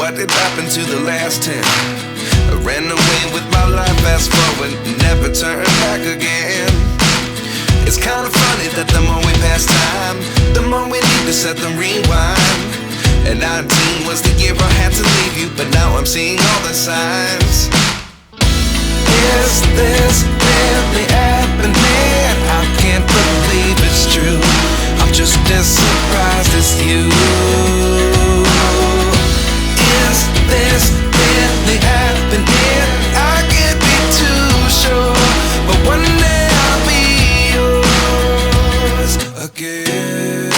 what did happen to the last 10? I ran away with my life, fast forward, never turn back again. It's kind of funny that the more we pass time, the more we need to set them rewind. And 19 was the year I had to leave you, but now I'm seeing all the signs. Is this really happening? I can't believe it's true. I'm just as surprised as you. Is this really happening? I can't be too sure, but one day I'll be yours again.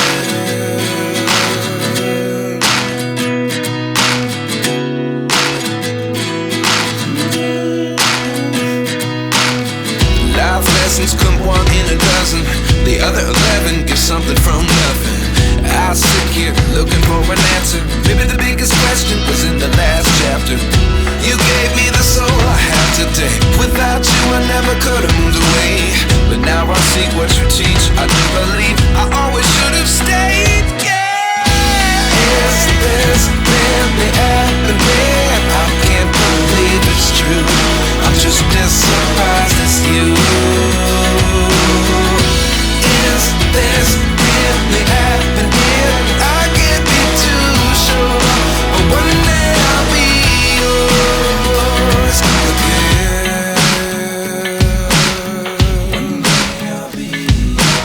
Life lessons come one in a dozen. The other 11 get something from nothing. I sit here looking for an answer. Maybe the biggest question was in the last chapter. You gave me the soul I have today. Without you I never could have moved away. But now I see what you teach. I do believe I always should have stayed. Yeah. Is this really happening? I can't believe it's true. I'm just as surprised as you. Is this really happening? I can't be too sure, but one day I'll be yours again. One day I'll be yours.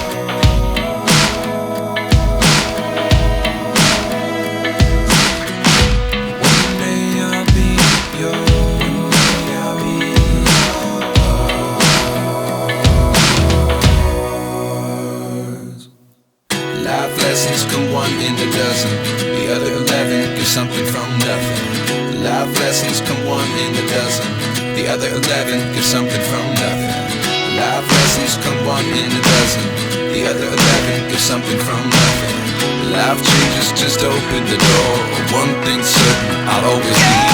One day I'll be yours. One day I'll be yours. Life lessons come one in a dozen. The other 11 give something from nothing. Life lessons come one in a dozen. The other 11 give something from nothing. Life lessons come one in a dozen. The other 11 give something from nothing. Life changes just open the door. One thing's certain, I'll always be